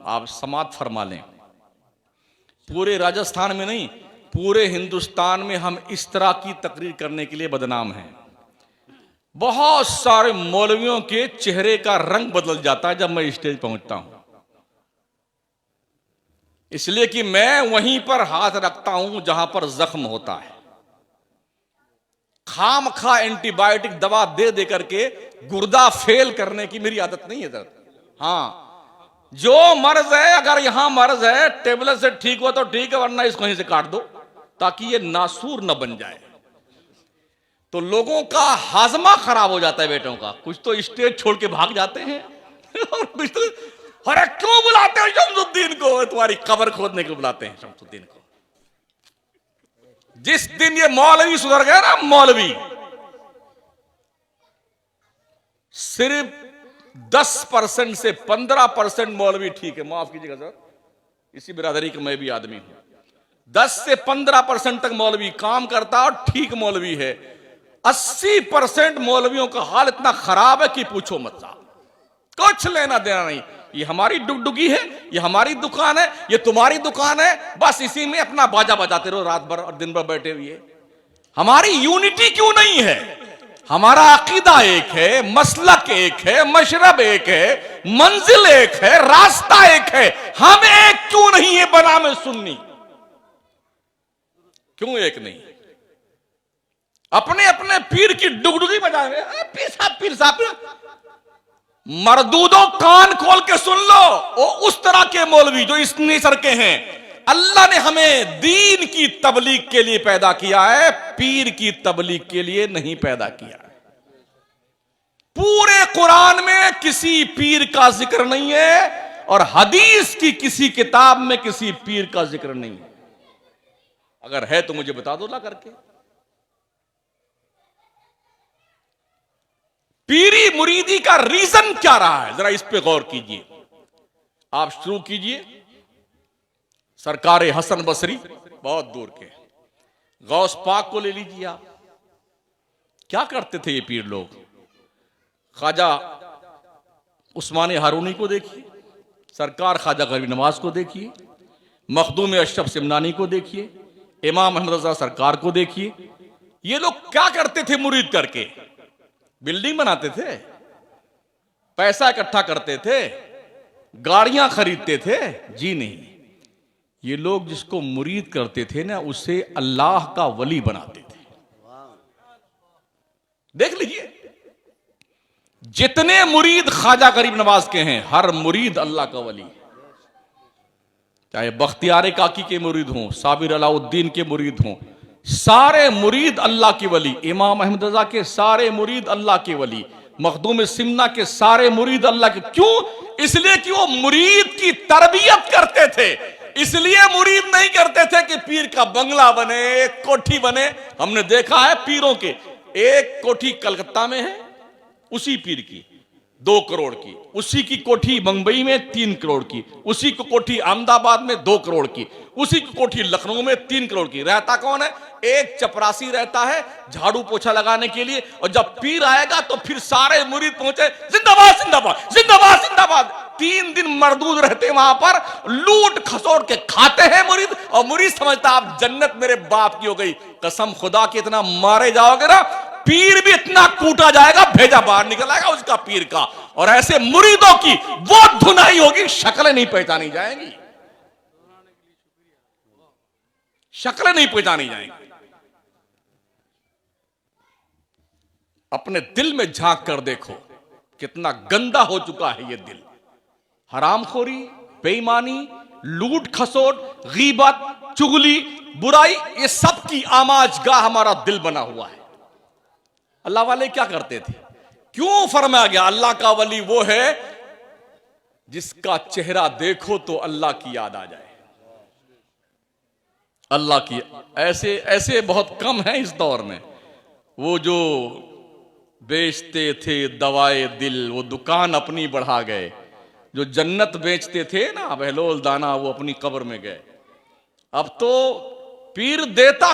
आप समाप्त फरमा लें, पूरे राजस्थान में नहीं, पूरे हिंदुस्तान में हम इस तरह की तकरीर करने के लिए बदनाम हैं। बहुत सारे मौलवियों के चेहरे का रंग बदल जाता है जब मैं स्टेज पहुंचता हूं, इसलिए कि मैं वहीं पर हाथ रखता हूं जहां पर जख्म होता है। खामखा एंटीबायोटिक दवा दे दे करके गुर्दा फेल करने की मेरी आदत नहीं है सर। हां, जो मर्ज है, अगर यहां मर्ज है, टेबलेट से ठीक हो तो ठीक है, वरना इसको यहीं से काट दो ताकि ये नासूर न बन जाए। तो लोगों का हाजमा खराब हो जाता है बेटों का, कुछ तो स्टेज छोड़ के भाग जाते हैं और कुछ तो अरे क्यों बुलाते हो शमसुद्दीन को, तुम्हारी कब्र खोदने को बुलाते हैं शमसुद्दीन को। जिस दिन ये मौलवी सुधर गया ना, मौलवी सिर्फ 10% से 15% मौलवी ठीक है, माफ कीजिएगा सर, इसी बिरादरी का मैं भी आदमी हूं। 10 से 15% तक मौलवी काम करता और ठीक मौलवी है। 80% मौलवियों का हाल इतना खराब है कि पूछो मत साहब, कुछ लेना देना नहीं। ये हमारी डुगडुगी है, ये हमारी दुकान है, ये तुम्हारी दुकान है, बस इसी में अपना बाजा बजाते रहो रात भर और दिन भर बैठे हुए। हमारी यूनिटी क्यों नहीं है? हमारा अकीदा एक है, मसलक एक है, मशरब एक है, मंजिल एक है, रास्ता एक है। हम एक क्यों नहीं है बनामे सुन्नी? क्यों एक नहीं? अपने अपने पीर की डुगडुगी बजाए, पीर साहब मरदूदों, कान खोल के सुन लो। वो उस तरह के मौलवी जो इस नेचर के हैं। अल्लाह ने हमें दीन की तबलीग के लिए पैदा किया है, पीर की तबलीग के लिए नहीं पैदा किया है। पूरे कुरान में किसी पीर का जिक्र नहीं है और हदीस की किसी किताब में किसी पीर का जिक्र नहीं है। अगर है तो मुझे बता दो ला करके। पीरी मुरीदी का रीजन क्या रहा है, जरा इस पे गौर कीजिए। आप शुरू कीजिए सरकार हसन बसरी, बहुत दूर के गौस पाक को ले लीजिए। आप क्या करते थे ये पीर लोग? ख्वाजा उस्मान हारूनी को देखिए, सरकार ख्वाजा गरीब नवाज को देखिए, मखदूम अशरफ सिमनानी को देखिए, इमाम अहमद रजा सरकार को देखिए। ये लोग क्या करते थे? मुरीद करके बिल्डिंग बनाते थे, पैसा इकट्ठा करते थे, गाड़ियां खरीदते थे? जी नहीं, ये लोग जिसको मुरीद करते थे ना, उसे अल्लाह का वली बनाते थे। देख लीजिए, जितने मुरीद ख्वाजा गरीब नवाज के हैं, हर मुरीद अल्लाह का वली। चाहे बख्तियार काकी के मुरीद हों, साबिर अलाउद्दीन के मुरीद हों, सारे मुरीद अल्लाह के वली। इमाम अहमद रजा के सारे मुरीद अल्लाह के वली, मखदूम सिमना के सारे मुरीद अल्लाह के। क्यों? इसलिए कि वो मुरीद की तरबियत करते थे। इसलिए मुरीद नहीं करते थे कि पीर का बंगला बने, एक कोठी बने। हमने देखा है पीरों के, एक कोठी कलकत्ता में है उसी पीर की 2 करोड़ की, उसी की कोठी मुंबई में 3 करोड़ की, उसी की कोठी अहमदाबाद में 2 करोड़ की, उसी की कोठी लखनऊ में 3 करोड़ की। रहता कौन है? एक चपरासी रहता है झाड़ू पोछा लगाने के लिए। और जब पीर आएगा तो फिर सारे मुरीद पहुंचे, जिंदाबाद जिंदाबाद जिंदाबाद जिंदाबाद। 3 दिन मरदूद रहते वहां पर, लूट खसोट के खाते हैं मुरीद। और मुरीद समझता आप जन्नत मेरे बाप की हो गई। कसम खुदा के इतना मारे जाओगे ना, पीर भी इतना कूटा जाएगा, भेजा बाहर निकल आएगा उसका पीर का। और ऐसे मुरीदों की वो धुनाई होगी, शक्लें नहीं पहचानी जाएंगी, शक्लें नहीं पहचानी जाएंगी। अपने दिल में झांक कर देखो कितना गंदा हो चुका है ये दिल। हरामखोरी, बेईमानी, लूट खसोट, गीबत, चुगली, बुराई, ये सब की आमाजगाह हमारा दिल बना हुआ है। अल्लाह वाले क्या करते थे? क्यों फरमाया गया अल्लाह का वली वो है जिसका चेहरा देखो तो अल्लाह की याद आ जाए। अल्लाह की ऐसे ऐसे बहुत कम है इस दौर में। वो जो बेचते थे दवाए दिल, वो दुकान अपनी बढ़ा गए। जो जन्नत बेचते थे ना बहलोल दाना, वो अपनी कब्र में गए। अब तो पीर देता